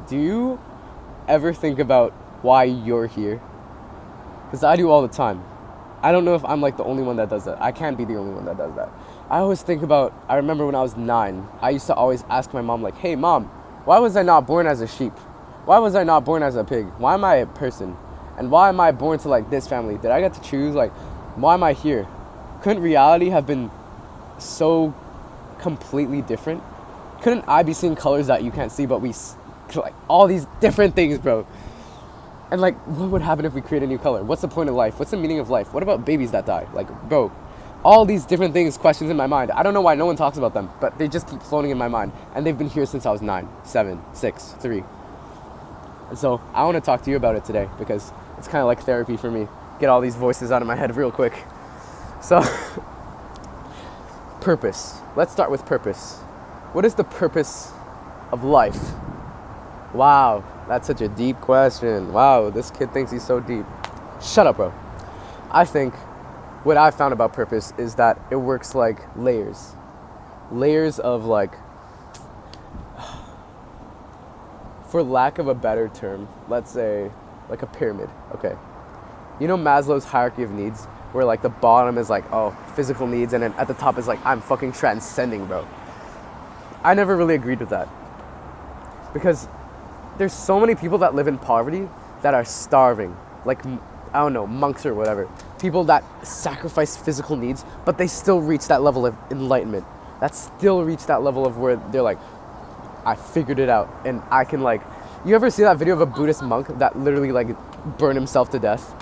Do you ever think about why you're here? Because I do all the time. I don't know if I'm like the only one that does that. I can't be the only one that does that. I always think about, I remember when I was 9, I used to always ask my mom, like, hey mom, why was I not born as a sheep? Why was I not born as a pig? Why am I a person? And why am I born to like this family? Did I get to choose? Like, why am I here? Couldn't reality have been so completely different? Couldn't I be seeing colors that you can't see, but like all these different things, bro? And like, what would happen if we create a new color? What's the point of life? What's the meaning of life? What about babies that die? Like, bro, all these different things, questions in my mind. I don't know why no one talks about them, but they just keep floating in my mind. And they've been here since I was 9, 7, 6, 3. And so I want to talk to you about it today because it's kind of like therapy for me. Get all these voices out of my head real quick. So, purpose. Let's start with purpose. What is the purpose of life? Wow, that's such a deep question. Wow, this kid thinks he's so deep. Shut up, bro. I think what I found about purpose is that it works like layers. Layers of like, for lack of a better term, let's say like a pyramid, okay? You know Maslow's hierarchy of needs, where like the bottom is like, oh, physical needs, and then at the top is like, I'm fucking transcending, bro. I never really agreed with that. Because there's so many people that live in poverty that are starving. Like, I don't know, monks or whatever. People that sacrifice physical needs, but they still reach that level of enlightenment. That still reach that level of where they're like, I figured it out. And I can like, you ever see that video of a Buddhist monk that literally like burned himself to death?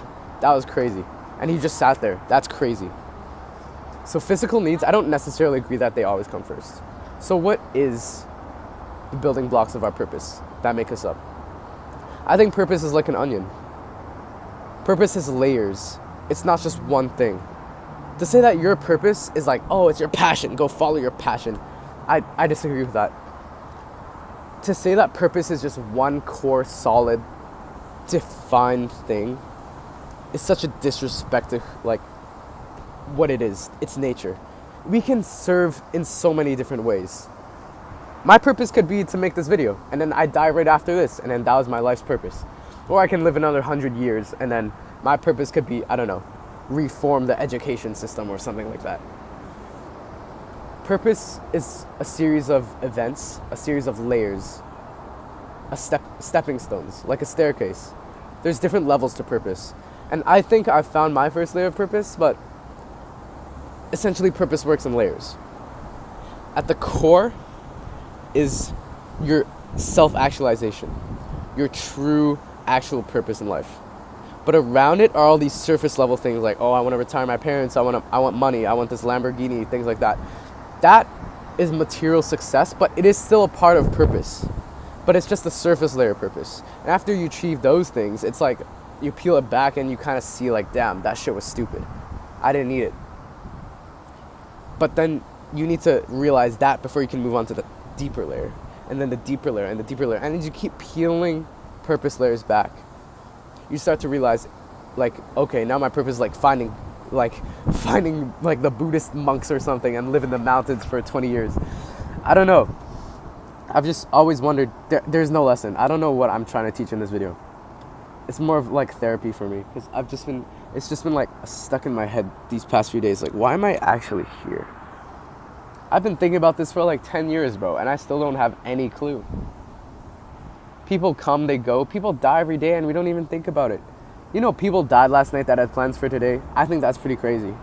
That was crazy. And he just sat there. That's crazy. So physical needs, I don't necessarily agree that they always come first. So what is the building blocks of our purpose that make us up? I think purpose is like an onion. Purpose has layers. It's not just one thing. To say that your purpose is like, oh, it's your passion, go follow your passion, I disagree with that. To say that purpose is just one core, solid, defined thing is such a disrespect to like what it is. It's nature. We can serve in so many different ways. My purpose could be to make this video, and then I die right after this, and then that was my life's purpose. Or I can live another 100 years, and then my purpose could be, I don't know, reform the education system or something like that. Purpose is a series of events, a series of layers, stepping stones, like a staircase. There's different levels to purpose. And I think I found my first layer of purpose, but essentially purpose works in layers. At the core is your self-actualization, your true actual purpose in life. But around it are all these surface level things like, oh, I want to retire my parents, I want money, I want this Lamborghini, things like that. That is material success, but it is still a part of purpose. But it's just the surface layer of purpose. And after you achieve those things, it's like you peel it back and you kind of see like, damn, that shit was stupid. I didn't need it. But then you need to realize that before you can move on to the deeper layer, and then the deeper layer, and the deeper layer. And as you keep peeling purpose layers back, you start to realize, like, okay, now my purpose is like finding like the Buddhist monks or something and live in the mountains for 20 years. I don't know. I've just always wondered, there's no lesson. I don't know what I'm trying to teach in this video. It's more of like therapy for me, because it's just been like stuck in my head these past few days. Like, why am I actually here? I've been thinking about this for like 10 years, bro, and I still don't have any clue. People come, they go. People die every day, and we don't even think about it. You know, people died last night that had plans for today. I think that's pretty crazy.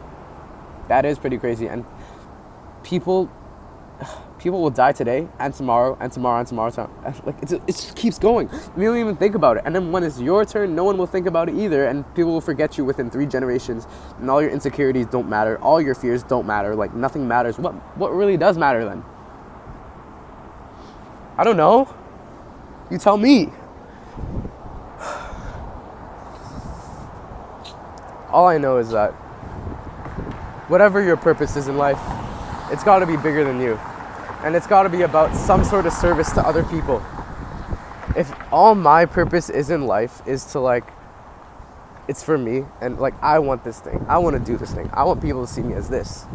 That is pretty crazy. And people will die today, and tomorrow, and tomorrow, and tomorrow. Like, it just keeps going. We don't even think about it. And then when it's your turn, no one will think about it either, and people will forget you within 3 generations, and all your insecurities don't matter. All your fears don't matter. Like, nothing matters. What really does matter then? I don't know. You tell me. All I know is that whatever your purpose is in life, it's got to be bigger than you. And it's got to be about some sort of service to other people. If all my purpose is in life is to like, it's for me, and like, I want this thing. I want to do this thing. I want people to see me as this.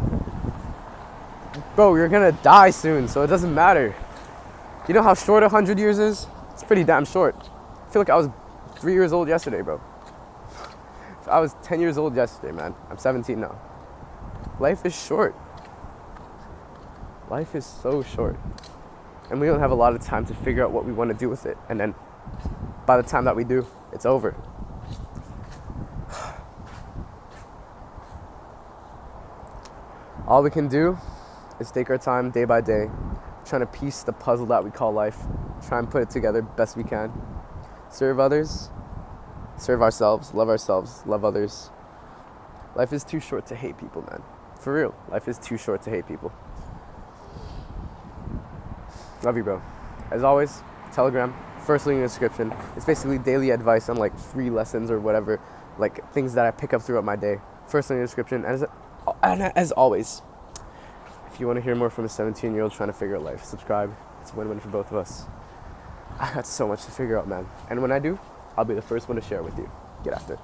Bro, you're going to die soon, so it doesn't matter. You know how short 100 years is? It's pretty damn short. I feel like I was 3 years old yesterday, bro. I was 10 years old yesterday, man. I'm 17 now. Life is short. Life is so short. And we don't have a lot of time to figure out what we want to do with it. And then by the time that we do, it's over. All we can do is take our time day by day, trying to piece the puzzle that we call life, try and put it together best we can. Serve others, serve ourselves, love others. Life is too short to hate people, man. For real, life is too short to hate people. Love you, bro. As always, Telegram, first link in the description. It's basically daily advice on like free lessons or whatever, like things that I pick up throughout my day. First link in the description. And as always, if you want to hear more from a 17-year-old trying to figure out life, subscribe. It's a win-win for both of us. I got so much to figure out, man. And when I do, I'll be the first one to share with you. Get after it.